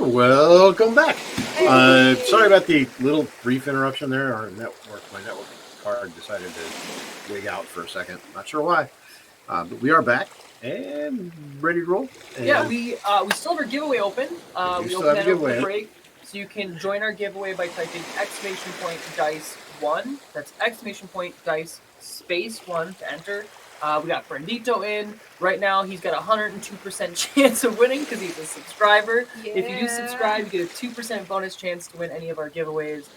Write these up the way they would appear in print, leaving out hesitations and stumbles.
Welcome back. Sorry about the little brief interruption there. My network card decided to wig out for a second. Not sure why, but we are back and ready to roll. And yeah, we still have our giveaway open. We opened that over the break, so you can join our giveaway by typing !dice1. That's !dice space 1 to enter. We got Brandito in. Right now, he's got a 102% chance of winning because he's a subscriber. Yeah. If you do subscribe, you get a 2% bonus chance to win any of our giveaways.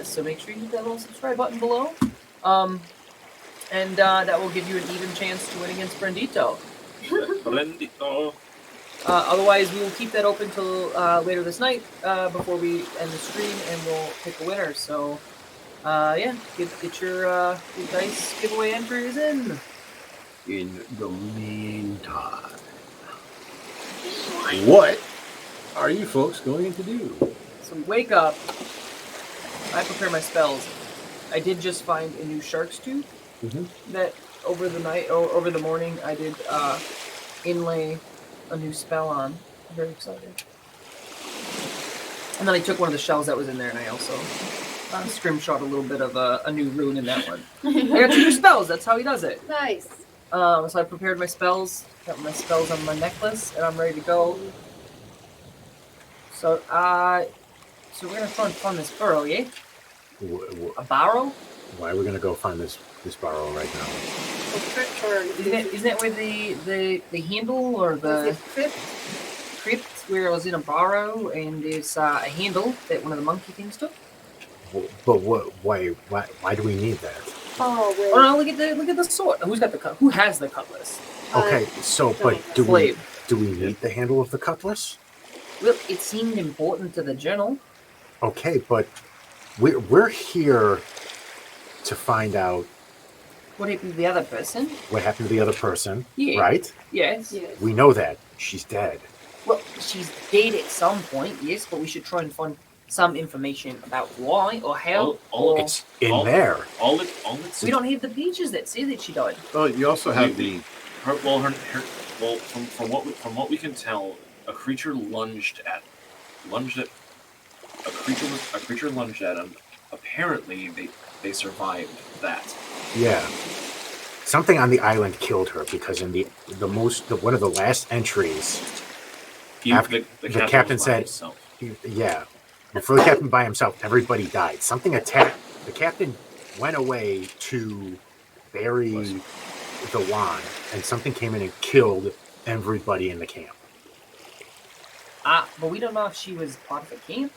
So make sure you hit that little subscribe button below. And that will give you an even chance to win against Brandito. Otherwise, we will keep that open till later this night before we end the stream, and we'll pick a winner. So, yeah, get your dice giveaway entries in. In the meantime, what are you folks going to do? So wake up. I prepare my spells. I did just find a new shark's tooth that over the night or over the morning I did inlay a new spell on. I'm very excited. And then I took one of the shells that was in there and I also scrimshot a little bit of a new rune in that one. I got 2 new spells. That's how he does it. Nice. So I prepared my spells, got my spells on my necklace, and I'm ready to go. So, so we're gonna try and find this burrow, yeah? A barrow? Why are we gonna go find this barrow right now? Isn't it where the handle or the crypt where I was in a barrow and there's a handle that one of the monkey things took? But what? Why do we need that? Oh, well. Oh no! Look at the sword. Who has the cutlass? Okay, so but do we need the handle of the cutlass? Well, it seemed important to the general. Okay, but we're here to find out what happened to the other person. What happened to the other person? Yeah. Right? Yes. We know that she's dead. Well, she's dead at some point, yes, but we should try and find some information about why or how. It's in there. We don't have the pages that say that she died. Oh, you also have from what we can tell, a creature lunged at him. Apparently, they survived that. Yeah. Something on the island killed her because in one of the last entries, the captain said, yeah. Before the captain by himself, everybody died. Something attacked. The captain went away to bury the wand, and something came in and killed everybody in the camp. But we don't know if she was part of the camp.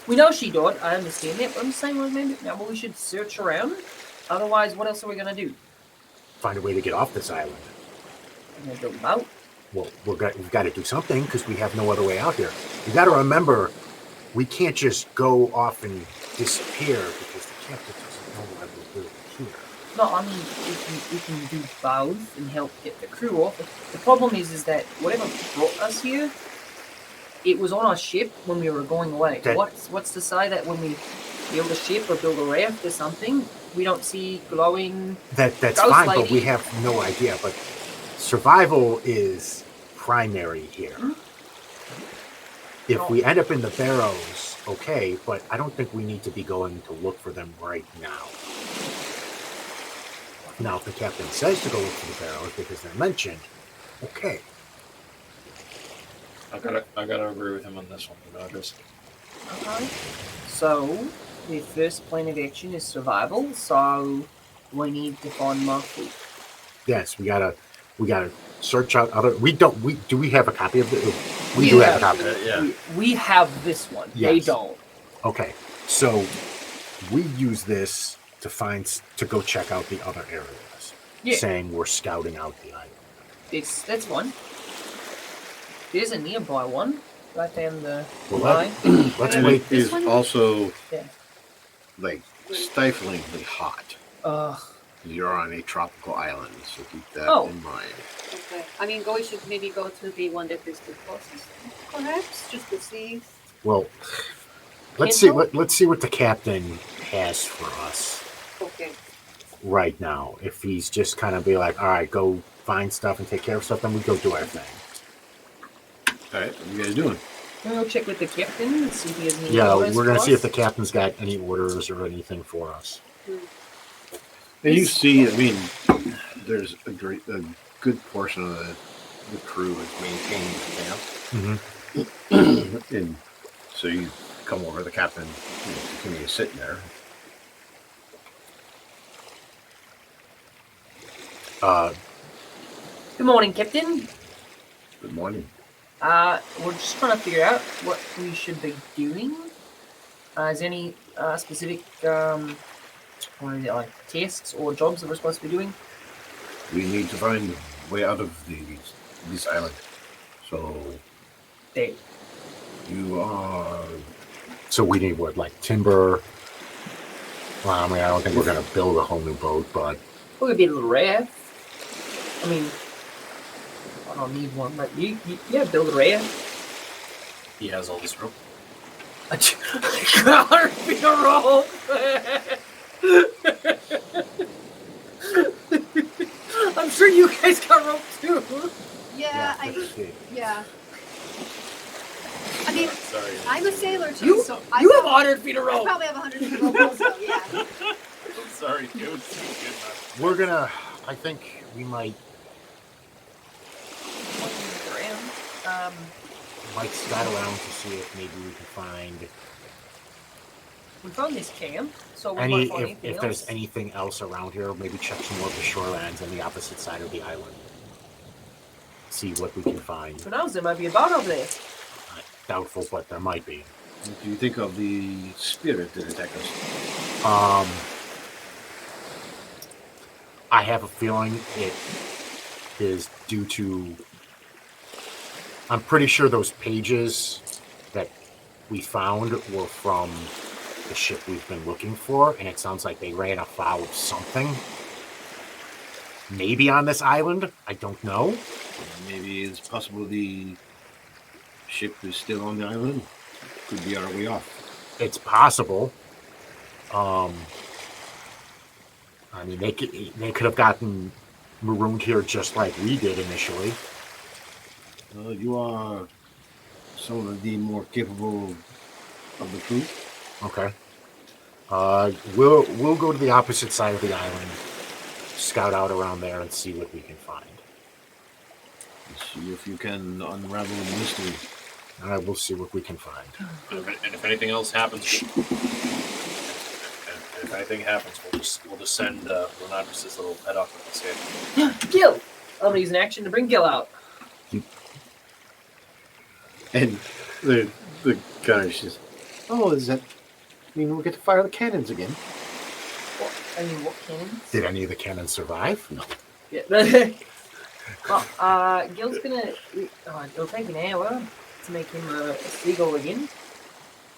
We know she died. I understand that. But I'm saying, well, maybe we should search around. Otherwise, what else are we gonna do? Find a way to get off this island. We're gonna build a boat. Well, we've got to do something because we have no other way out here. You got to remember. We can't just go off and disappear because the captain doesn't know why we're here. No, I mean, we can do both and help get the crew off. The problem is that whatever brought us here, it was on our ship when we were going away. What's to say that when we build a ship or build a raft or something, we don't see glowing That's fine, but we have no idea. But survival is primary here. Mm-hmm. If we end up in the barrows, okay, but I don't think we need to be going to look for them right now. Now, if the captain says to go look for the barrows because they're mentioned, okay. I gotta agree with him on this one, Just. Okay. So the first plan of action is survival. So we need to find more food. Yes, we gotta search out other. Do we have a copy of it? We do have a copy. Yeah. We have this one. Yes. They don't. Okay, so we use this to go check out the other areas. Yeah. Saying we're scouting out the island. That's one. There's a nearby one right down the line. Let's wait. It is also like stiflingly hot. You're on a tropical island, so keep that in mind. Okay. I mean, we should maybe go to the one that is the closest, perhaps, just to see. Well, let's see what the captain has for us. Okay. Right now, if he's just kind of be like, all right, go find stuff and take care of stuff, then we go do our thing. All right, what are you guys doing? We'll check with the captain and see if he has any Yeah, orders we're gonna for see if us. the captain's got any orders or anything for us. And you see, I mean, there's a good portion of the crew is maintaining the camp. And so you come over, the captain continues sitting there. Good morning, Captain. Good morning. We're just trying to figure out what we should be doing. Is there any specific what is it, like tasks or jobs that we're supposed to be doing? We need to find a way out of this island. So They. you are. So we need what, like timber? Well, I mean, I don't think we're gonna build a whole new boat, but We could be a little raft. I mean, I don't need one, but you build a raft. He has all this rope. 100 feet of rope. I'm sure you guys got rope too. Yeah, yeah. I mean, Sorry. I'm a sailor too, You so have 100 feet of I rope. probably have 100 feet of rope also, yeah. I'm sorry. It was too good. we're gonna. I think we might scout around to see if maybe we can find We found this camp, so we any might find if anything if else. there's anything else around here. Maybe check some more of the shorelands on the opposite side of the island. See what we can find. Who knows? There might be a boat over there. Doubtful, but there might be. What do you think of the spirit that attacked us? I have a feeling it is due to. I'm pretty sure those pages that we found were from the ship we've been looking for, and it sounds like they ran afoul of something. Maybe on this island, I don't know. Maybe it's possible the ship is still on the island. Could be our way off. It's possible. I mean, they could have gotten marooned here just like we did initially. You are some of the more capable of the crew. Okay. We'll go to the opposite side of the island, scout out around there, and see what we can find. See if you can unravel the mystery. All right, we'll see what we can find. And if anything else happens, we'll just send Renardus' little head off with this head. Gil! I'm gonna use an action to bring Gil out. And the gunner says, "Oh, does that mean we'll get to fire the cannons again?" What cannons? Did any of the cannons survive? No. Yeah. Well, Gil's gonna. It'll take an hour to make him a seagull again.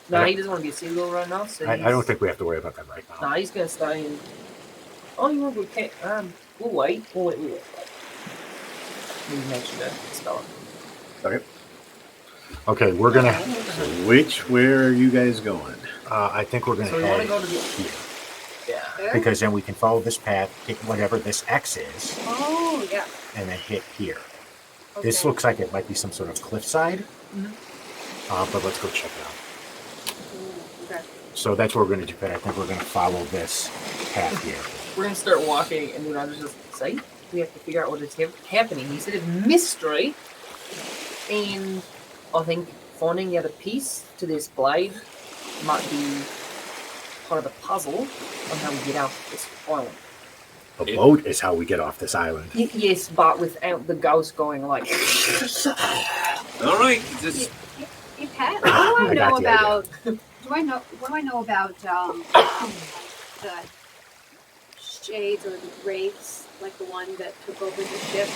No, he doesn't want to be a seagull right now. So I don't think we have to worry about that right now. Nah, he's gonna stay in. Oh, you want to go? We'll wait. We'll wait. Need to make sure to spell it. Okay. Okay, we're gonna. Where are you guys going? I think we're gonna So we want head to go to the. here Yeah. There? because then we can follow this path, hit whatever this X is, Oh, yeah. and then hit here. Okay. This looks like it might be some sort of cliffside, but let's go check it out. Okay. So that's what we're going to do, but I think we're going to follow this path here. We're gonna start walking, and then I was just say we have to figure out what is happening. He said it's mystery, and I think finding the other piece to this blade might be part of the puzzle on how we get out of this island. A boat is how we get off this island. Yes, but without the ghost going like. All right. Just Hey, Pat, what do I I got know the idea. about? What do I know about the shades or the wraiths, like the one that took over the ship?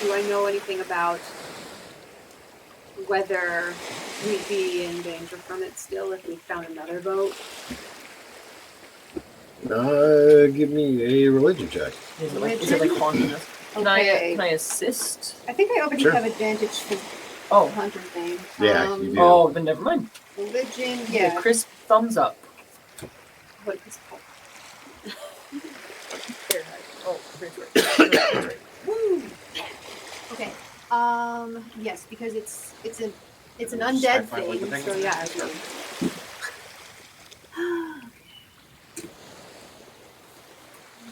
Do I know anything about whether we'd be in danger from it still if we found another boat? Give me a religion check. Is it like haunting us? Okay. Can I assist? I think I already Sure. have advantage for Oh. hunter thing. Yeah, you do. Oh, then never mind. Religion, Yeah, yeah. crisp thumbs up. What is it called? Oh, Woo! Okay. Yes, because it's a It's an Just undead high-five like the thing, thing. so yeah.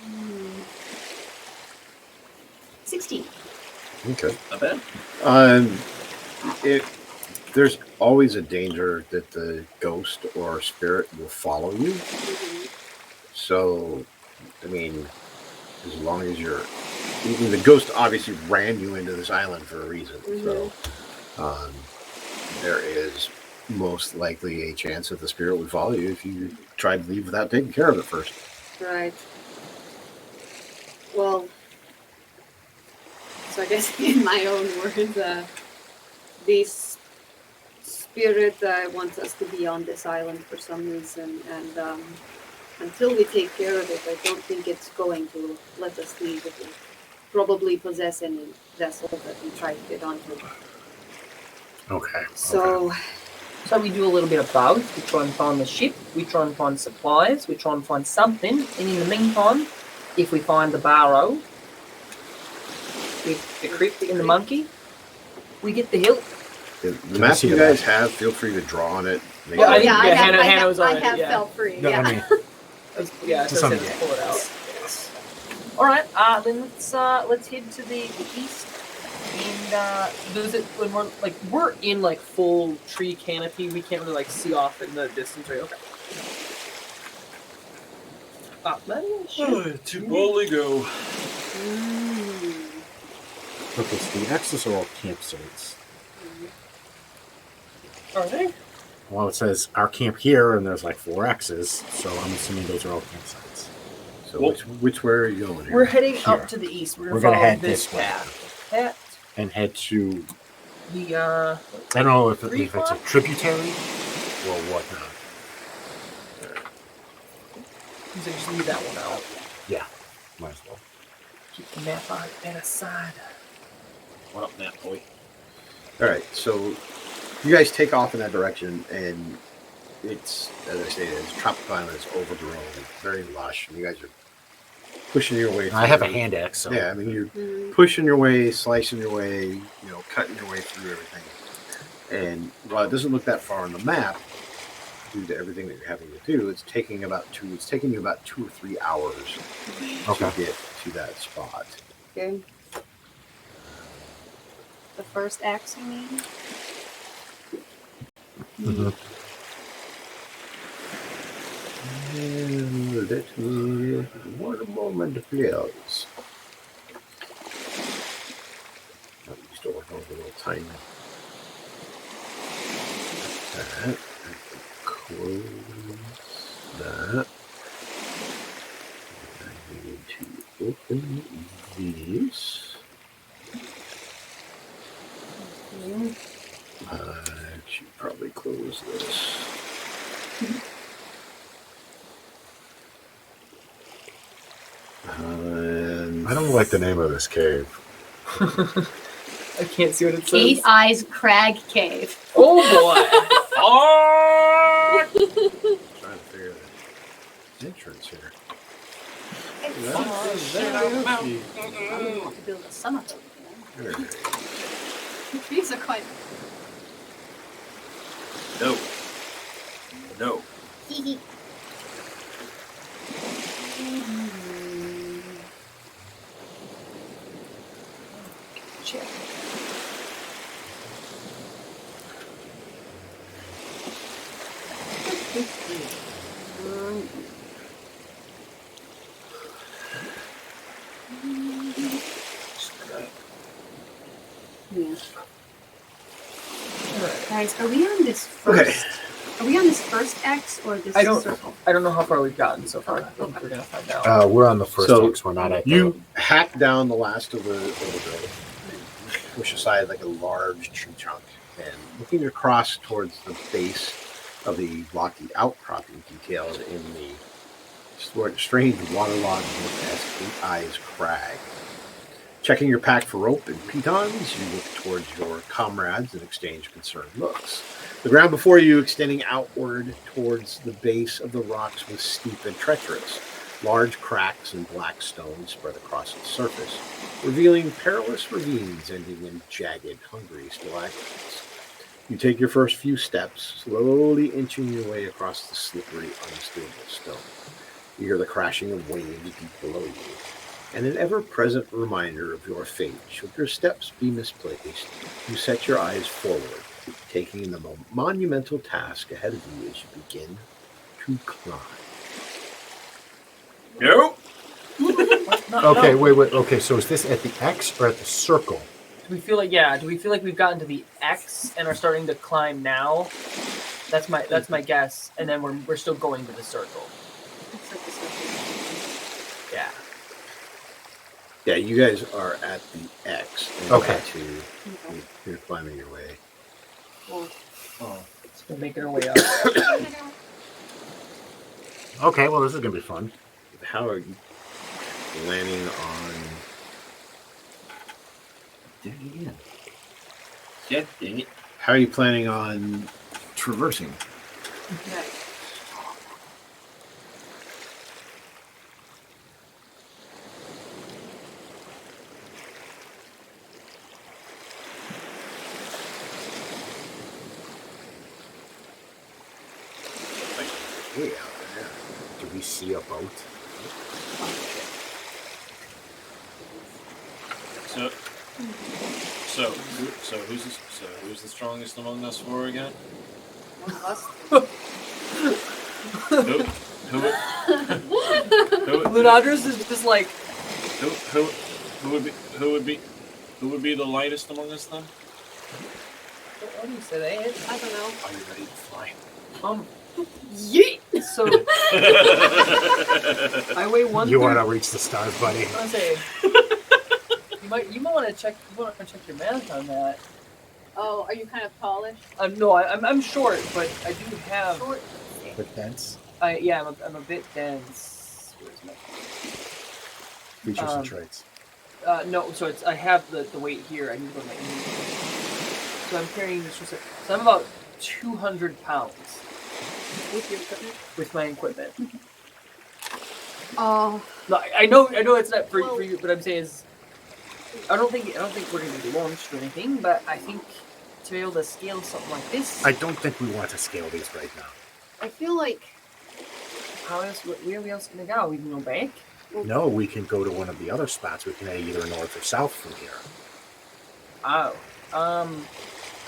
Hmm. 16. Okay. Not bad. It there's always a danger that the ghost or spirit will follow you. So, I mean, as long as the ghost obviously ran you into this island for a reason. So, there is most likely a chance that the spirit would follow you if you tried to leave without taking care of it first. Right. Well, so I guess in my own words, this spirit wants us to be on this island for some reason, and until we take care of it, I don't think it's going to let us leave. It will probably possess any vessel that we try to get onto. Okay. So, So we do a little bit of both. We try and find the ship, we try and find supplies, we try and find something, and in the meantime, if we find the barrow, with the crypt and the monkey, we get the hilt. The map you guys have, feel free to draw on it. Make Yeah, I it- think- yeah, yeah, I have, Hannah was I on it, have yeah. felt free. No, Yeah. I mean, Yeah, so Some- let's pull it out. All right, then let's head to the east. And does it when we're in like full tree canopy? We can't really like see off in the distance, right? Okay. Too boldly go. okay, so the X's are all campsites. Are they? Well, it says our camp here, and there's like 4 X's, so I'm assuming those are all campsites. So Well- which way are you going here? We're heading Here. up to the east. We're We're gonna gonna follow head this way. path. At And head to, the I don't know if it's a Reef? tributary or whatnot. so just leave that one out. Yeah, might as well. Keep the map on that aside. What up, Nat boy? All right, so you guys take off in that direction, and it's, as I stated, it's tropical island. It's overgrown, very lush, and you guys are pushing your way. I have a through. hand axe, so Yeah, I mean you're pushing your way, slicing your way, cutting your way through everything. And while it doesn't look that far on the map, due to everything that you're having to do, it's taking you about 2 or 3 hours okay. to get to that spot. Okay. The first axe, you mean? Mhm. And let me 1 moment, please. Oh, you still working on the little tiny. That. Close that. I need to open these. I should probably close this. I don't like the name of this cave. I can't see what it Eight says. Eyes Crag Cave. Oh boy! Trying to figure the entrance here. I'm going to build a summer boat. There it is. The trees are quite. No. No. Check. Yeah. Alright. Guys, are we on this first? Are we on this first X or this I don't- circle? I don't know how far we've gotten so far. I think we're gonna find out. We're on the first So, X. We're not at You hack down the last of the overgrowth, push aside like a large tree trunk, and looking across towards the base of the rocky outcropping detailed in the strange waterlogged as Eight Eyes Crag. Checking your pack for rope and pitons, you look towards your comrades and exchange concerned looks. The ground before you, extending outward towards the base of the rocks, was steep and treacherous. Large cracks and black stones spread across its surface, revealing perilous ravines ending in jagged, hungry stalactites. You take your first few steps, slowly inching your way across the slippery, unstable stone. You hear the crashing of waves deep below you, and an ever-present reminder of your fate. Should your steps be misplaced, you set your eyes forward, taking in the monumental task ahead of you as you begin to climb. Nope. Okay, wait. Okay, so is this at the X or at the circle? Do we feel like we've gotten to the X and are starting to climb now? That's my guess, and then we're still going to the circle. Looks like the stuff Yeah. Yeah, you guys are at the X. And Okay. You're climbing your way. is- Oh. We're making our way up. Okay, well, this is going to be fun. How are you landing on... Dang it again. Yeah, dang it. How are you planning on traversing? Okay. Way out there. Do we see a boat? Who's the strongest among us four again? One of us. Who Lunadris is just like, who would be the lightest among us then? what do you say that? I don't know. Are you ready to fly? Yeet! So I weigh one. You want to reach the stars, buddy? I say you might want to check your math on that. Oh, are you kind of tallish? No, I'm short, but I do have. Short? With dense? I'm a bit dense. Where's my? Features and traits. No, so I have the weight here. I need to go to my inventory. So I'm carrying this. So I'm about 200 pounds With your equipment? with my equipment. Oh. No, I know it's not for Well- you, but I'm saying is, I don't think we're gonna be launched or anything, but I think to be able to scale something like this, I don't think we want to scale these right now. I feel like where are we else gonna go? We can go back. No, we can go to one of the other spots. We can head either north or south from here. Oh,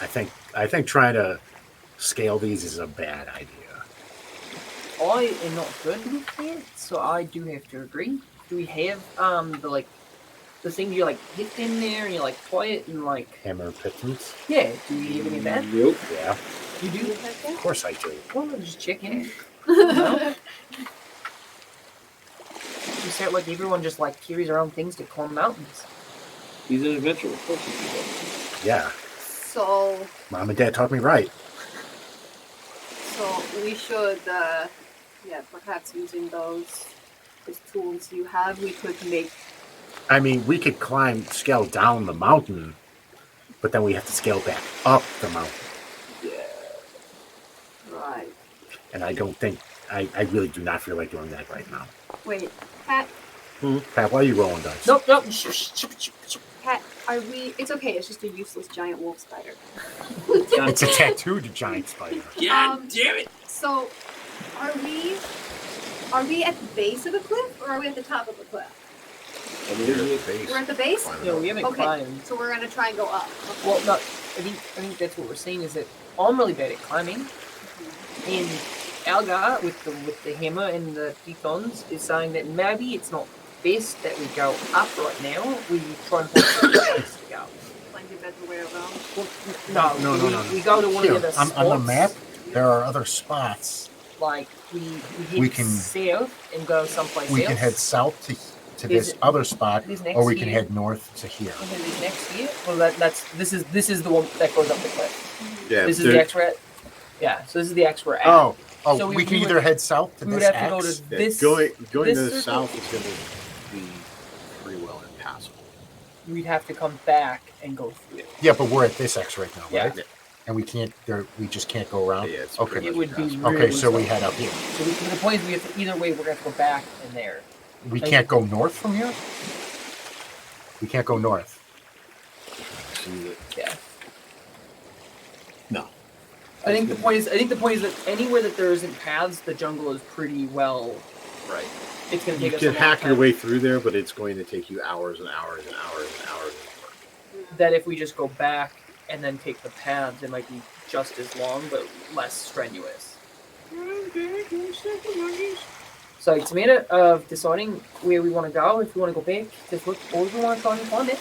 I think trying to scale these is a bad idea. I am not good with that, so I do have to agree. Do we have the thing you hit in there and you apply it and Hammer and pistons? yeah? Do we have any of that? Nope. Yeah, You do? of course I do. Well, I'm just checking. No? You said everyone just carries around things to climb mountains. He's an adventurer. Of course he Yeah, so. Mom and Dad taught me right. So we should, perhaps using those tools you have, we could make. I mean, we could scale down the mountain, but then we have to scale back up the mountain. Right. And I don't think, I really do not feel like doing that right now. Wait, Pat. Pat, why are you rolling dice? Nope. Pat, are we? It's okay. It's just a useless giant wolf spider. It's a tattooed giant spider. God damn it! So, are we at the base of the cliff, or are we at the top of the cliff? We're at the base. Yeah, we haven't Okay. climbed. So we're gonna try and go up. Okay. Well, no, I think that's what we're saying is that I'm really bad at climbing, and Alga with the hammer and the pitons is saying that maybe it's not best that we go up right now. We try and find some place to go. Find a better way around. Well, No. We go to one of the other spots. On the map, there are other spots. Like we We head can- south and go someplace We else. can head south to Is this it- other spot, this next or we can year? head north to here. And then this next year. Well, this is the one that goes up the cliff. Yeah, This is the X we're at. Yeah. So this is the X we're at. Oh, So we we can would- either head south to we would this have to go X. to yeah, this. going this to the circle- south is going to be pretty well impassable. We'd have to come back and go through it. Yeah, but we're at this X right now, Yeah. right? And we can't. We just can't go around. Yeah, it's Okay. pretty It would be impassable. Okay, really so we slow. head up here. So the point is, we have to, either way, we're gonna have to go back and there. We can't go north from here. We can't go north. See that- Yeah. No. I think the point is that anywhere that there isn't paths, the jungle is pretty well. Right. It's going to You take us. can a long hack your time. way through there, but it's going to take you hours and hours and hours and hours of work. That if we just go back and then take the paths, it might be just as long but less strenuous. So it's a matter of deciding where we want to go. If we want to go back to foot, or if we want to try and find it.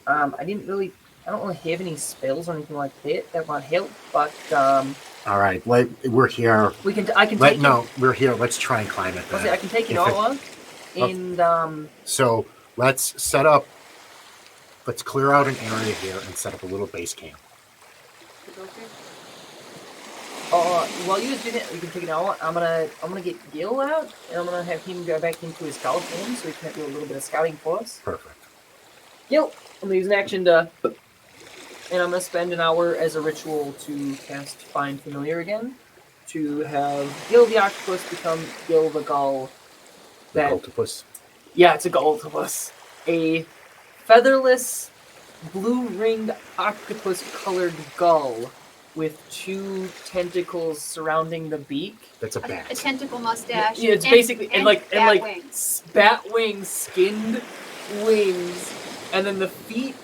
I don't really have any spells or anything like that might help. But all right, we're here. I can take. No, we're here. Let's try and climb it. I can take it over, and So let's set up. Let's clear out an area here and set up a little base camp. while you guys do that, we can take an hour. I'm gonna get Gil out, and I'm gonna have him go back into his scout form so he can do a little bit of scouting for us. Perfect. Gil, I'm gonna use an action to, and I'm gonna spend an hour as a ritual to cast Find Familiar again, to have Gil the octopus become Gil the gull. The octopus. Yeah, it's a gull-octopus. A featherless, blue-ringed octopus-colored gull with 2 tentacles surrounding the beak. That's a bat. A tentacle mustache. Yeah, it's basically and bat wings. bat wings, skinned wings, and then the feet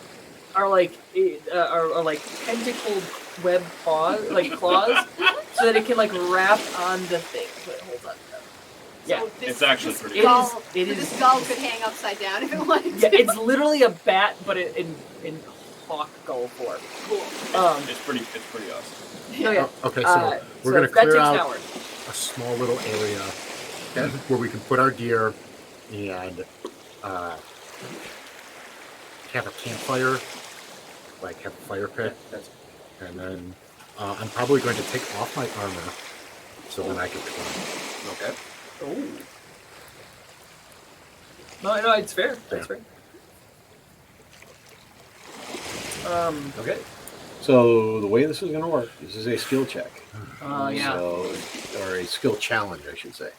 are like tentacled web paws, like claws, so that it can like wrap onto things. Wait, hold on. Yeah, So It's actually pretty It cool. is- This gull could hang upside down if it wanted yeah, to. it's literally a bat, but in hawk gull form. Cool. It's pretty awesome. Oh yeah. Okay, so we're going to that clear takes an out hour. a small little area where we can put our gear and have a campfire, like have a fire pit, and then I'm probably going to take off my armor so that I can climb. Okay. Oh. No, it's fair. That's fair. Okay. So the way this is going to work, this is a skill check. Yeah. So, or a skill challenge, I should say.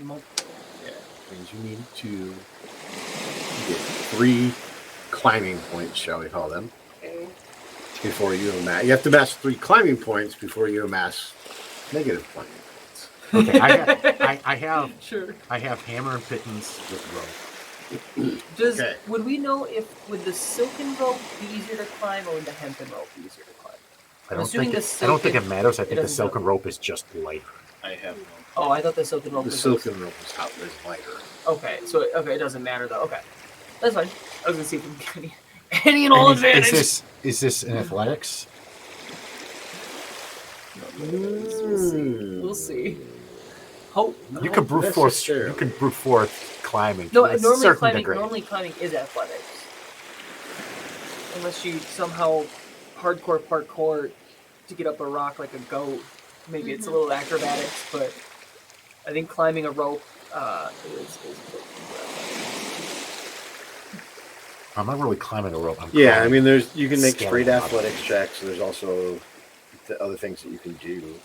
Multiple. Yeah. Means you need to get 3 climbing points, shall we call them, Okay. before you amass. You have to amass 3 climbing points before you amass negative climbing points. Okay, I have Sure. I have hammer and pittance with rope. Would we know if would the silken rope be easier to climb or would the hempen rope be easier to climb? I don't assuming think the I don't think it silken- matters. I think the doesn't silken rope is just lighter. I have no. Oh, I thought the silken rope The was silken rope is lighter. Okay, so it doesn't matter though. Okay, that's fine. I was gonna see if we can get any and all And advantage. is this an athletics? We'll see. Hope. You can brute force. necessarily. You can brute force climbing. No, to a normally certain climbing. degree. Normally climbing is athletics, unless you somehow hardcore parkour to get up a rock like a goat. Maybe it's a little acrobatics, but I think climbing a rope is I'm not really climbing a rope. I'm Yeah, I climbing. mean, you can make Scaling straight up. athletics checks. There's also the other things that you can do.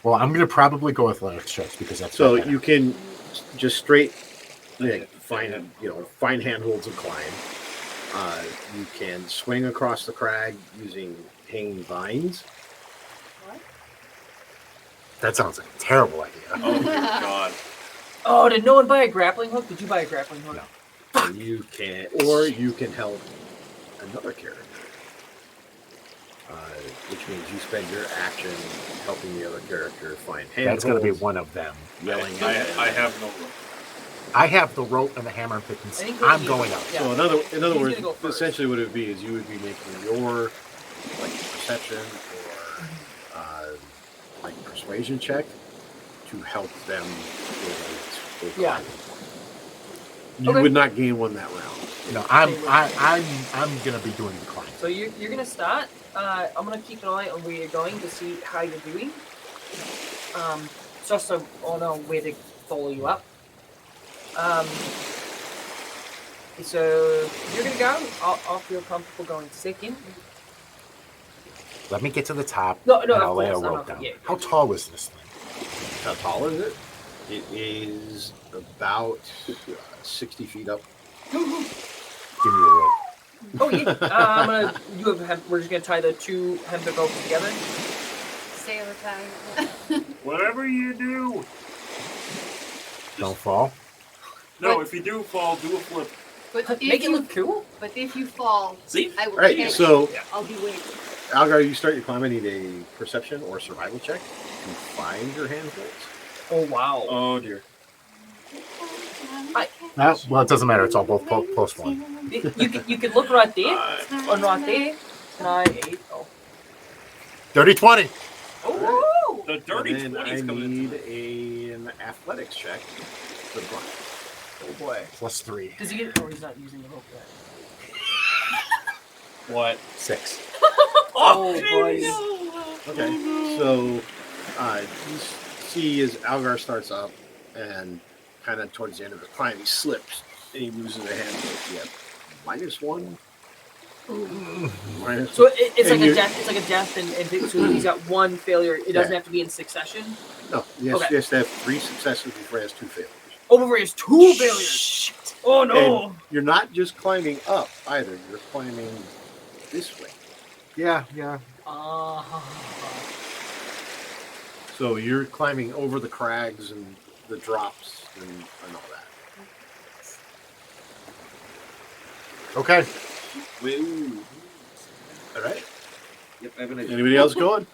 Well, I'm going to probably go athletics checks because that's So what I- you can just straight Yeah. find handholds and climb. You can swing across the crag using hanging vines. That sounds like a terrible idea. Oh my god. Oh, did no one buy a grappling hook? Did you buy a grappling hook? No. And you can help another character, which means you spend your action helping the other character find handholds. That's going to be one of them. Yelling I at them. have no rope. I have the rope and the hammer and pittance. I think I'm you- going up. yeah. So in other He's words, gonna go first. essentially what it would be is you would be making your perception or persuasion check to help them with Yeah. climbing. You Okay. would not gain one that round. No, I'm going to be doing the climb. So you're gonna start. I'm gonna keep an eye on where you're going to see how you're doing. Just so I know where to follow you up. So you're gonna go. I'll feel comfortable going second. Let me get to the top No, and of I'll lay a course, I'm rope not- down. yeah. How tall is this thing? How tall is it? It is about 60 feet up. Give me the rope. Oh yeah. I'm gonna. We're just gonna tie the 2 hemp ropes together. time. Whatever you do. Don't fall. No, But- if you do fall, do a flip. But Make if it you, look cool. but if you fall, See? I will All right, catch so you. I'll be waiting. Algar, you start your climb. I need a perception or survival check to find your handholds. Oh wow. Oh dear. Well, it doesn't matter. It's all both plus one. You could look right there. Or not there. Can I 8? Oh. Dirty 20. Oh. The dirty And then 20's I coming in. need an athletics check for the blind. Oh boy. Plus 3. Does he get? Or he's not using the rope yet. What? 6. Oh, boy. Okay, so you see as Algar starts up and kind of towards the end of his climb, he slips and he loses a handhold. Yeah, -1. Minus. So it's And like a you- death. It's like a death, and so he's got one failure. It doesn't have to be in succession. No, he Okay. has to have 3 successes before he has 2 failures. Oh, before he has 2 failures. Shit. Oh no. And you're not just climbing up either; you're climbing this way. Yeah. So you're climbing over the crags and the drops and all that. Okay. Woo. All right. Yep, I have an idea. Anybody else going?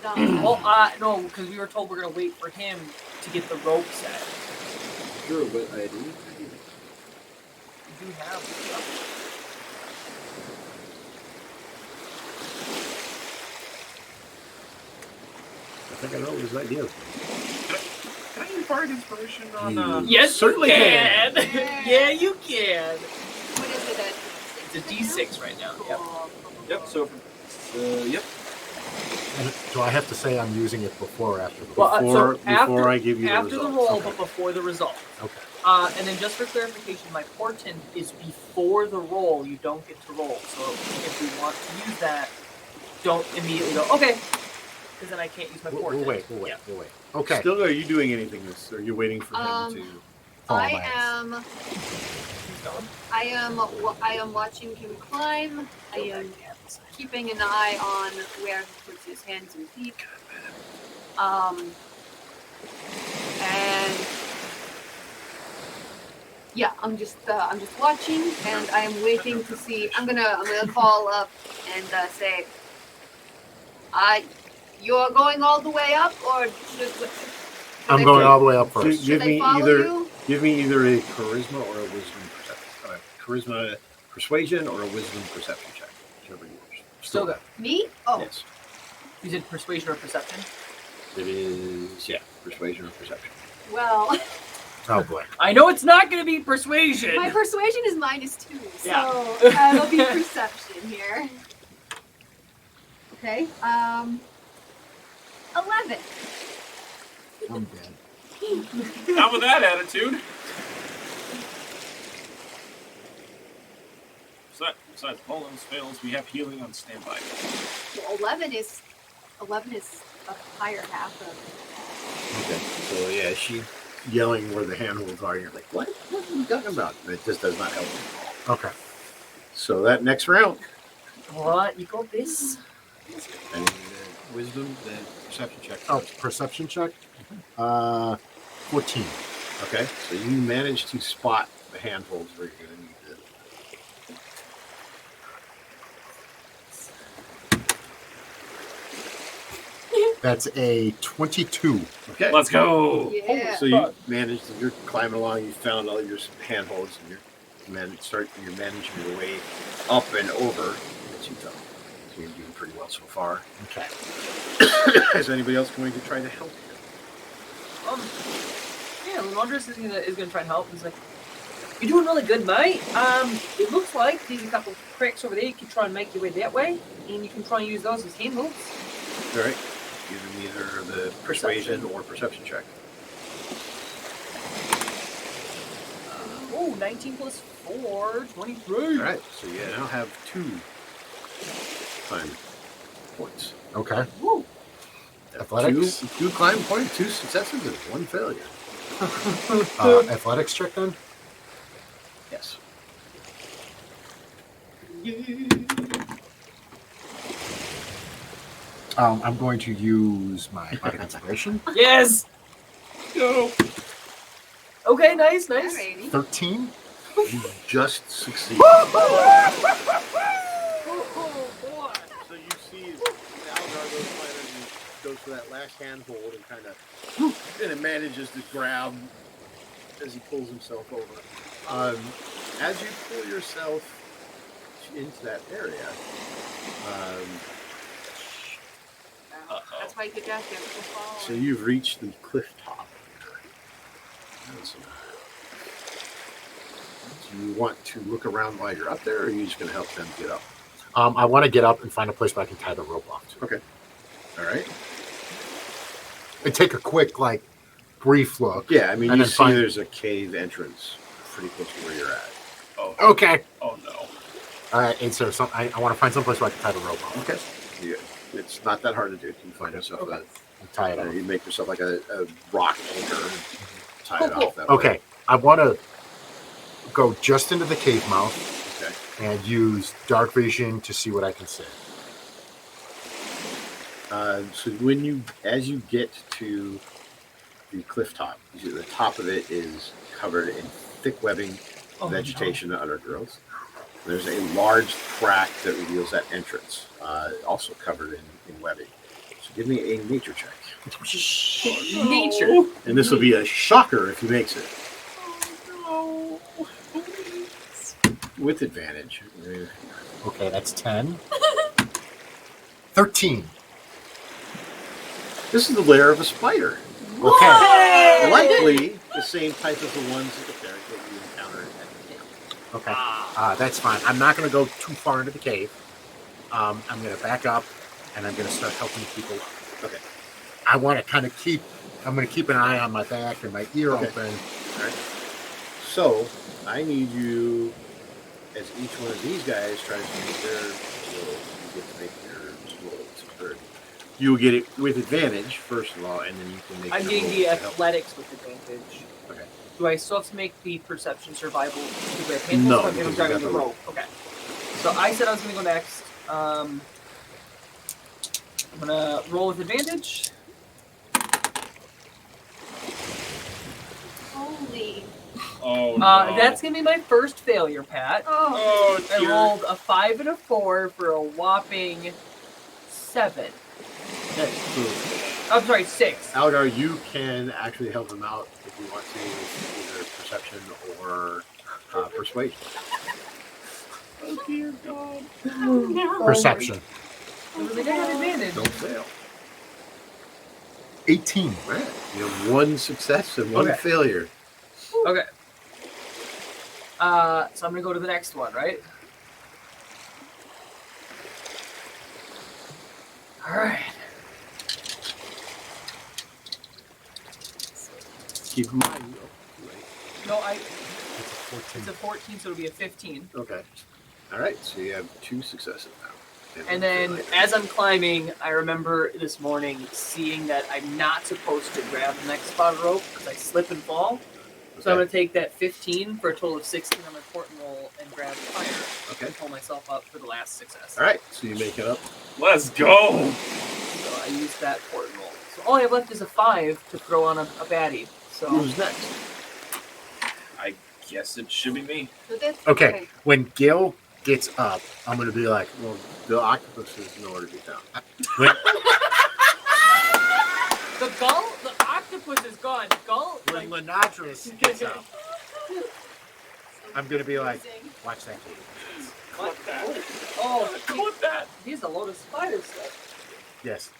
Don't. Well, no, because we were told we're gonna wait for him to get the rope set. Sure, but I do. We do have stuff. I think I know his idea. Can I impart inspiration on Yes, Certainly you can. can. Yeah, you can. What is it? It's a D6 right now. Yep. Yep, so yep. And do I have to say I'm using it before or after the Well, roll? Before I give you the after the results. roll, Okay. but before the result. Okay. And then just for clarification, my portent is before the roll. You don't get to roll. So if we want to use that, don't immediately go, okay. Because then I can't use my portent. We'll wait. Okay. Still, are you doing anything? Or are you waiting for him to? Fall on my ass. He's going. I am watching him climb. I am keeping an eye on where he puts his hands and feet. And yeah, I'm just watching, and I am waiting to see. I'm gonna call up and say, you're going all the way up, or should I'm going all the way up So first. give I me follow either you? give me either a charisma or a wisdom perception. Charisma persuasion or a wisdom perception check, whichever yours. Still go. Me? Oh, Yes, Is it persuasion or perception? it is. Yeah, persuasion or perception. well, Oh boy. I know it's not going to be persuasion. my persuasion is -2, so Yeah. it'll be perception here. Okay. 11. I'm dead. Not with that attitude. Besides Mullins fails, we have healing on standby. Well, 11 is a higher half of. Okay. So yeah, she's yelling where the handholds are. You're like, what? What are you talking about? And it just does not help at all. Okay. So that next round, What? You got this? and wisdom, then perception check. Oh, perception check. 14. Okay. So you manage to spot the handholds where you're going to need to. That's a 22. Okay. Let's go. Yeah. So you managed. You're climbing along. You found all your handholds, and you're managing your way up and over. As you go. So you're doing pretty well so far. Okay. Is anybody else going to try to help you? Yeah, Laundress is gonna try and help. He's like, "You're doing really good, mate. It looks like there's a couple of cracks over there. You can try and make your way that way, and you can try and use those as handholds." All right. Give them either the persuasion or perception check. Oh, 19 plus 4, 23. All right. So you now have 2 climb points. Okay. Woo. Athletics? Two climb points, 2 successes, and 1 failure. Athletics check then? Yes. I'm going to use my Bardic Inspiration. Yes. Go. Okay, nice. Alrighty. 13. You just succeed. Oh boy. So you see Algar goes for that last handhold and kind of and it manages to grab as he pulls himself over. As you pull yourself into that area, That's why you got there before. so you've reached the cliff top. Do you want to look around while you're up there, or are you just going to help them get up? I want to get up and find a place where I can tie the rope off to. Okay. All right. And take a quick, brief look. Yeah, I mean, And you then see find- there's a cave entrance pretty close to where you're at. Oh. Okay. Oh no. All right, and so I want to find some place where I can tie the rope off. Okay. Yeah. It's not that hard to do. You can find yourself Okay. And tie it off. you make yourself like a rock anchor and tie it off that Okay, way. I want to go just into the cave mouth Okay. and use dark vision to see what I can see. So as you get to the cliff top, the top of it is covered in thick webbing, vegetation, and undergrowth. There's a large crack that reveals that entrance, also covered in webbing. So give me a nature check. Nature. And this will be a shocker if he makes it. Oh no. With advantage. Okay, that's 10. 13. This is the lair of a spider. Okay. Likely the same type as the ones that you encountered at the camp. Okay. That's fine. I'm not going to go too far into the cave. I'm going to back up and I'm going to start helping people up. Okay. I want to kind of I'm going to keep an eye on my back and my ear Okay. open. All right. So I need you, as each one of these guys tries to make their roll, you get to make your rolls. Or you will get it with advantage, first of all, and then you can make I'm your getting rolls the to help. athletics with advantage. Okay. Do I still have to make the perception survival? No, I'm because driving you the got the rope. Okay. So I said I was going to go next. I'm going to roll with advantage. Holy. Oh no. That's going to be my first failure, Pat. Oh. Oh I dear. rolled a 5 and a 4 for a whopping 7. I'm sorry, 6. Algar, you can actually help them out if you want to, either perception or persuasion. Oh dear God. No. Perception. It was like I had advantage. Don't fail. 18. Right. You have one success and one Okay. failure. Okay. So I'm going to go to the next one, right? All right. Keep in mind. No, It's it's a 14, so it'll be a 15. Okay. All right. So you have 2 successes now. And then as I'm climbing, I remember this morning seeing that I'm not supposed to grab the next spot of rope because I slip and fall. So I'm going to take that 15 for a total of 16 on my port and roll and grab fire Okay. and pull myself up for the last success. All right. So you make it up. Let's go. So I used that port and roll. So all I have left is a 5 to throw on a baddie. So Who's next? I guess it should be me. So that's Okay. When Gil gets up, I'm going to be like, Well, the octopus is nowhere to be found. when, the octopus is gone. Gull, when Lenadris gets up, I'm going to be like, watch that cave. what? Clip that. Oh, Clip that. he's a load of spider stuff. Yes.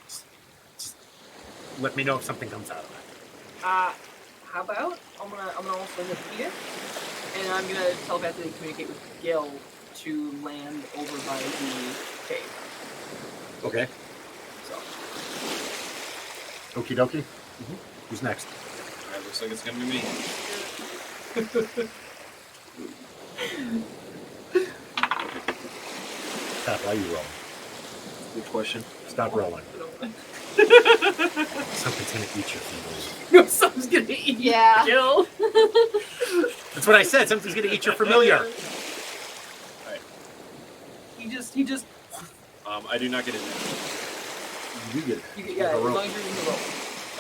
Just let me know if something comes out of it. How about I'm gonna also hit here, and I'm gonna telepathically communicate with Gil to land over by the cave. Okay. So Okie dokie. Who's next? Alright, looks like it's gonna be me. Pat, why are you rolling? Good question. Stop rolling. Something's going to eat your fingers. no, someone's gonna eat Yeah. Gil. That's what I said. Something's going to eat your familiar. He just. I do not get in there. You get it. You get, yeah, as Like a rope. long as you're in the rope.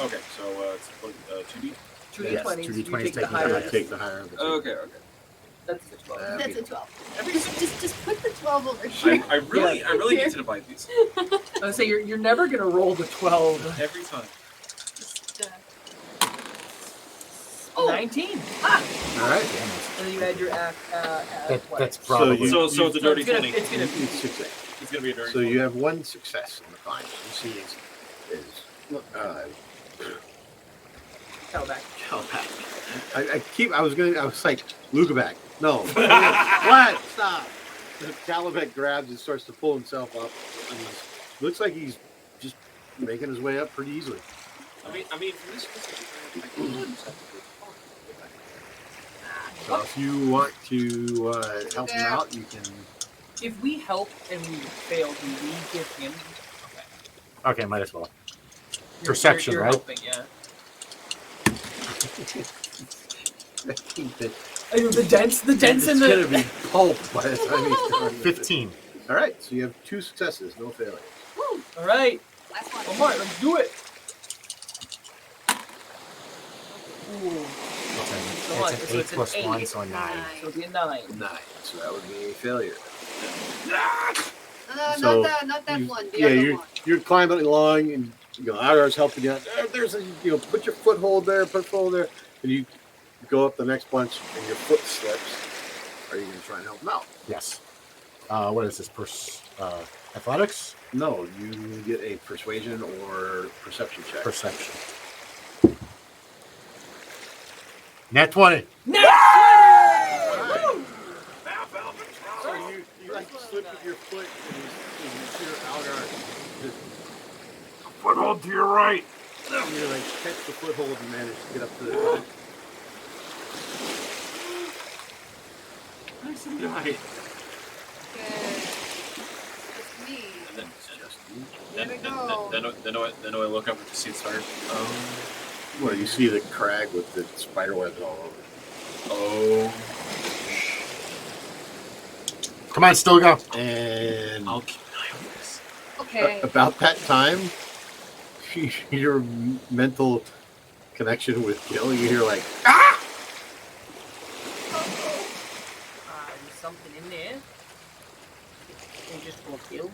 Okay, so it's what, 2D? 2d20s. Yes, 2d20 you is take the taking higher. the Take the higher of the two. Okay. That's a 12. That's a 12. Just put the 12 over here. I really need to divide these I would say you're never gonna roll the 12. every time. Just, 19. All right. And then you add your That's So probably. you- So it's a dirty it's gonna, 20. it's gonna be. It's success. It's gonna be a dirty So 20. you have one success in the climb. You see Tell back. I was like, Luca back. No. What? Stop. Calibek grabs and starts to pull himself up. And looks like he's just making his way up pretty easily. I mean, for this specific So if you want to help him out, you can. If we help and we fail, do we give him? Okay, might as well. Perception, you're right? Helping, yeah. It's The dents in the. gonna be pulp by the time he's done with it. 15. All right, so you have 2 successes, no failures. All right, last one. come on, let's do it. Ooh, It's an 8 plus 8. 1, so 9. So it'll be a 9. 9, so that would be a failure. No, So not that you- one. The yeah, other one. you're climbing along, and Adar's helping you out. There's a, put your foothold there, and you go up the next bunch, and your foot slips. Are you going to try and help him out? Yes. What is this? Athletics? No, you get a persuasion or perception check. Perception. Nat 20. Alright. So you like slip with your foot, and you hear Algar just foothold to your right. And you like catch the foothold and manage to get up to the top. Nice and nice. Okay. It's me. And then, Just you. Here we go. then I look up and see it start. Well, you see the crag with the spider webs all over it. Oh. Come on, still go. And I'll keep an eye on this. Okay. about that time, your mental connection with Gil, you hear like, There's something in there. You just will kill.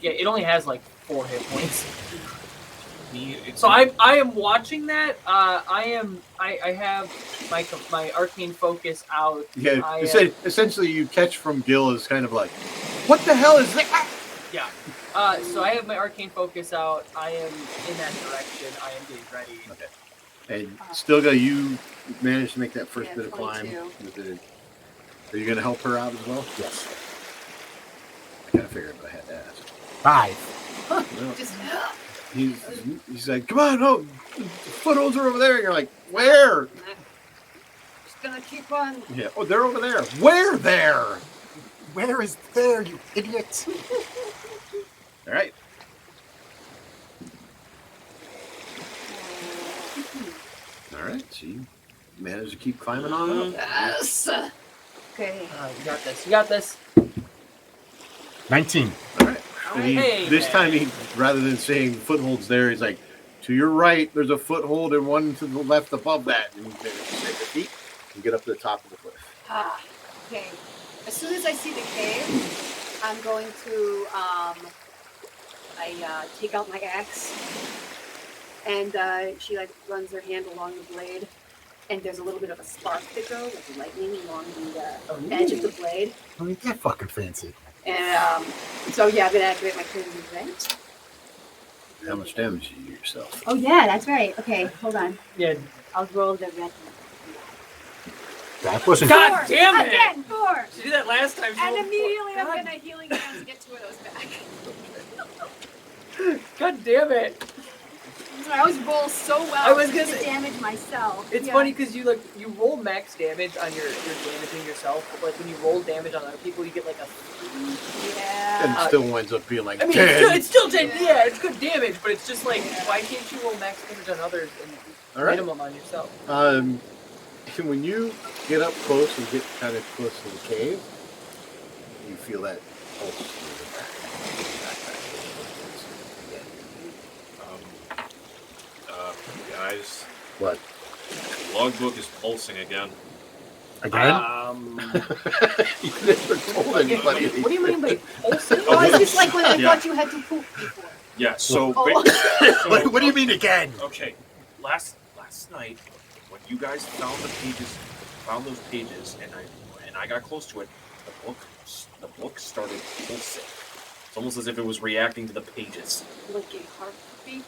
Yeah, it only has like 4 hit points. So I am watching that. I have my arcane focus out. yeah, I, essentially you catch from Gil is kind of like, what the hell is that? Yeah. So I have my arcane focus out. I am in that direction. I am getting ready. Okay. And Stilga, you managed to make that first Yeah, bit of climb. 22. Are you going to help her out as well? Yes. I kind of figured, but I had to ask. 5. No. Just He's like, come on, no, the footholds are over there. And you're like, where? just gonna keep on. Yeah, oh, they're over there. Where there? Where is there, you idiot? All right. All right, so you managed to keep climbing on up. Yes. Okay. You got this. You got this. 19. All right. And Hey, this man. time, he rather than saying footholds there, he's like, to your right, there's a foothold, and one to the left above that. And you take your feet and get up to the top of the cliff. Okay. As soon as I see the cave, I'm going to I take out my axe, and she like runs her hand along the blade, and there's a little bit of a spark that goes, like lightning along the edge of the blade. I mean, get fucking fancy. And so yeah, I'm gonna activate my clearing event. How much damage do you do yourself? Oh yeah, that's right. Okay, hold on. Yeah. I'll roll the red. That wasn't. God damn it! Again, 4. She did that last time. And immediately I'm God. gonna healing hands get 2 of those back. God damn it! I always roll so well. I was gonna to say- damage myself. It's Yeah. funny because you roll max damage on your damaging yourself, but like when you roll damage on other people, you get like a. Yeah. And it still winds up being like I mean, 10. it's still 10. Yeah, it's good damage, but it's just like, why can't you roll max damage on others and All right. minimum on yourself? When you get up close and get kind of close to the cave, you feel that pulse in your back. Guys, What? logbook is pulsing again. Again? You never told anybody. What do you mean by pulsing? Oh, is this like when I Yeah. thought you had to poop before? Yeah. So, Oh. What do you mean again? Okay, last night when you guys found those pages, and I got close to it, the book started pulsing. It's almost as if it was reacting to the pages. Like a heartbeat?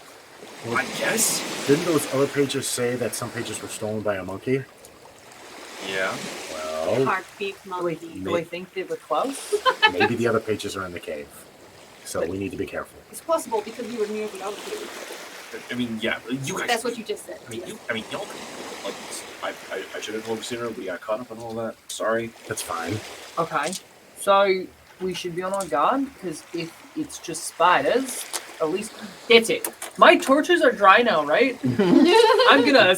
I guess. Didn't those other pages say that some pages were stolen by a monkey? Yeah. Well, Heartbeat monkey. Do I think they were close? maybe the other pages are in the cave. So we need to be careful. It's possible because we were near the other cave. I mean, yeah. You guys. That's what you just said. I mean, yes. y'all. Like, I should have told you sooner. We got caught up in all that. Sorry. That's fine. Okay. So we should be on our guard because if it's just spiders, at least hit it. My torches are dry now, right? I'm gonna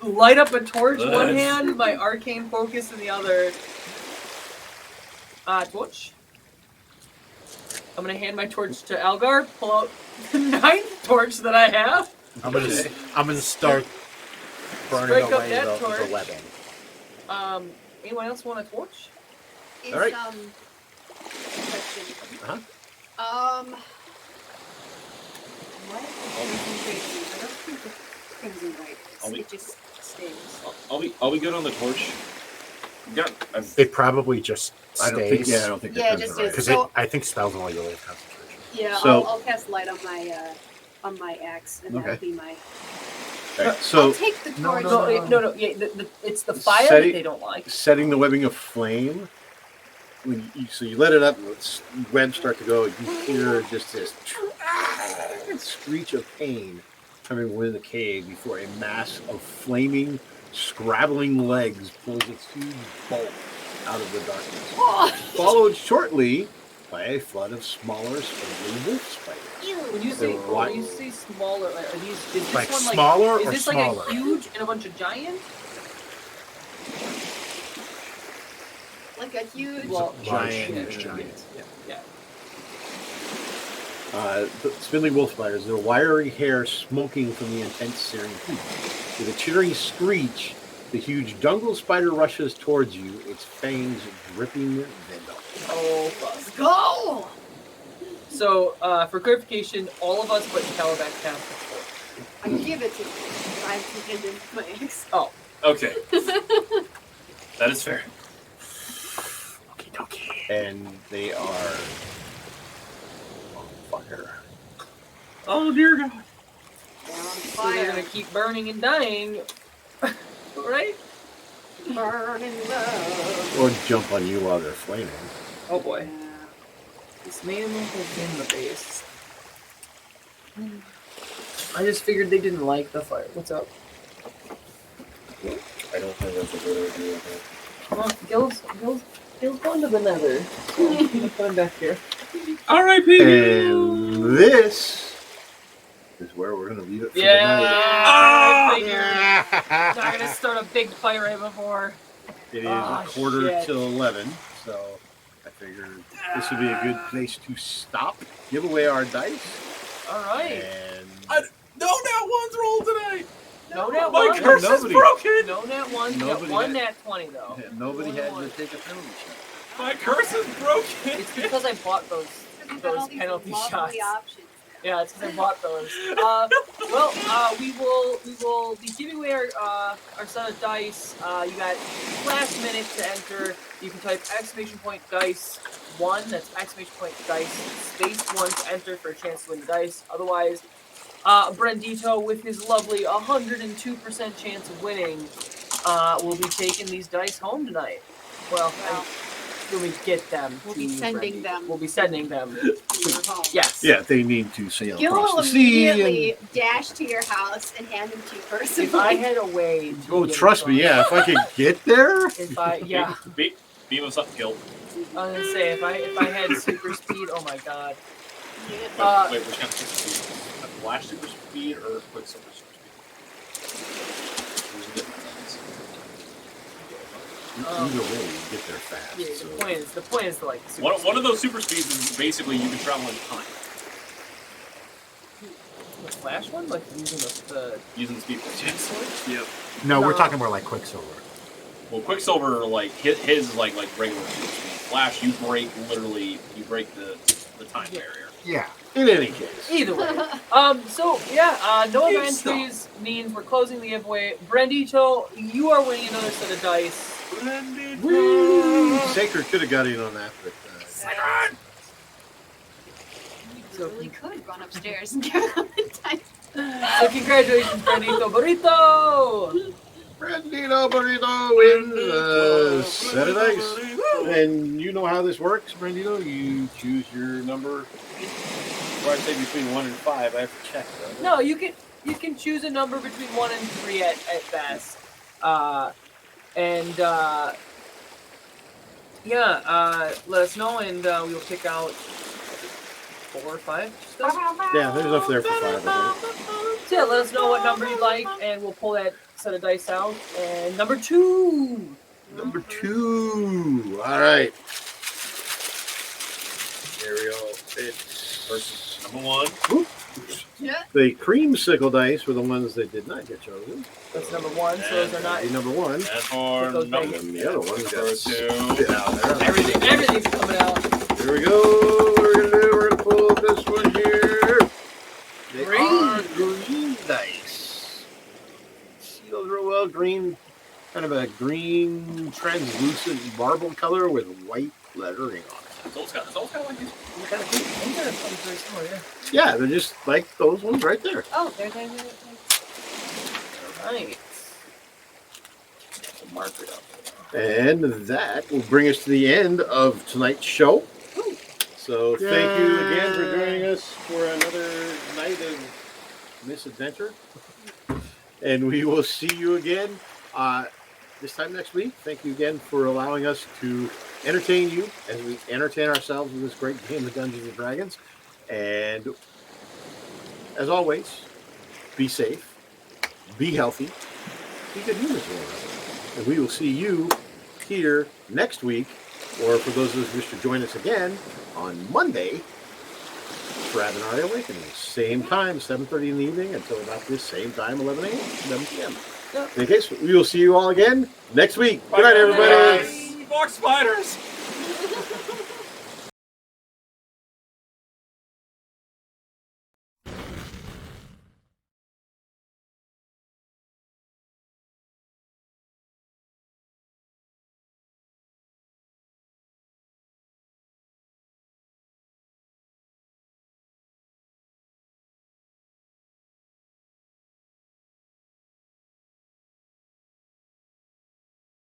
light up a torch one hand, my arcane focus in the other. Torch. I'm gonna hand my torch to Algar. Pull out the 9th torch that I have. I'm gonna start burning Strike up away that the torch. webbing. Anyone else want a torch? Is, All right. question. Uh-huh. What is concentration? I don't think the crimson right. It just stays. I'll be good on the torch. Yeah. It probably just I don't stays. think. Yeah, I don't think. Yeah, that just right. is. Because So- I think spells will you have concentration. Yeah, So- I'll cast light on my axe, and Okay. that'll be my. Okay, I'll so take the No, torch. no. Yeah, it's the fire Setting- that they don't like. setting the webbing aflame. So you let it up, webs start to go. You hear just this screech of pain coming within the cave before a mass of flaming, scrabbling legs pulls its huge bulk out of the darkness. Oh, Followed shortly by a flood of smaller, spindly wolf spiders. When you say What? when you say smaller, like, are these is this Like one smaller is or this smaller? like a huge and a bunch of giant? like a huge. Well, Giant, shit. giant. Yeah. The spindly wolf spiders, their wiry hair smoking from the intense searing heat. With a chittering screech, the huge jungle spider rushes towards you, its fangs dripping venom. Oh fuck. Let's go! So for clarification, all of us but Calabac have the torch. I give it to you. I have to hand in my axe. Oh, Okay. That is fair. Okie dokie. And they are on fire. Oh dear God. They're on so they're fire. gonna keep burning and dying, right? Burning love. Or jump on you while they're flaming. Oh boy, Yeah. this man has in the base. I just figured they didn't like the fire. What's up? I don't think that's a good idea. Come on, Gil's going to the nether. So, put him back here. R.I.P. And this is where we're going to leave it for Yeah. tonight. I figured. Not gonna start a big fight right before. It is Oh, a quarter shit. till 11, so I figured this would be a good place to stop, give away our dice, All right. and No nat ones roll tonight. No nat My one. curse Nobody- is broken. No nat one. You got Nobody one had- nat 20 though. nobody had One. to take a penalty shot. My curse is broken. It's because I bought those We've got all those these penalty lovely shots. options. Yeah, it's because I bought those. We will be giving away our set of dice. You got last minute to enter. You can type !dice 1. That's !dice space 1 to enter for a chance to win the dice. Otherwise, Brendito with his lovely 102% chance of winning will be taking these dice home tonight. Well, when we get them, We'll to be sending Brendito. them. We'll be sending them. To your home. Yes. Yeah, they need to sail Gil across will the sea. immediately dash to your house and hand them to you personally. If I had a way to Oh, get trust me, across- yeah. If I could get there, If I Beam us up, Gil. I was gonna say if I had super speed, oh my god. Yeah. Wait, which kind of super speed? A flash super speed or quick super speed? Who's the difference? either way, you get there fast. Yeah, so. the point is to like super One of those super speeds is basically you can travel in time. flash one, like using the Using the speed force. Yep. No, we're No. talking more like Quicksilver. Well, Quicksilver, like his is like regular speed. Flash, you break the time barrier. Yeah. In any case. either way. So yeah, no other entries means we're closing the giveaway. Brandito, you are winning another set of dice. Woo! Sacred could have got in on that, but You really could run upstairs and give them the dice. So congratulations, Brandito Burrito! Brandino Burrito wins a set of dice. And you know how this works, Brandino? You choose your number. Before I say between 1 and 5, I have to check. Though. No, you can choose a number between 1 and 3 at best. Let us know and we'll pick out 4 or 5 stuff. Yeah, there's enough there for 5, I think. So yeah, let us know what number you'd like and we'll pull that set of dice out. And number 2. Number 2. All right. There we go. It's Versus number 1. Yeah. the creamsicle dice were the ones that did not get chosen. That's number 1, so those are not The number 1. And for Those number dice. And the other ones got Number 2. spit out there. everything's coming out. Here we go. We're gonna pull this one here. They Green. are green dice. Sealed real well. Green, kind of a green translucent marble color with white lettering on it. It's all kind of like these. Kind of cool. I think that's something very similar, yeah. Yeah, they're just like those ones right there. Oh, there's Right. We'll mark it up. And that will bring us to the end of tonight's show. So thank you again for joining us for another night of misadventure. And we will see you again this time next week. Thank you again for allowing us to entertain you as we entertain ourselves with this great game of Dungeons and Dragons. And as always, be safe, be healthy, be good humans with one another. And we will see you here next week, or for those of us who wish to join us again on Monday for Avenaria Awakening. Same time, 7:30 in the evening until about this same time, 11 a.m., 11 p.m. Yep. In any case, we will see you all again next week. Bye, Good night, everybody. guys. Box spiders.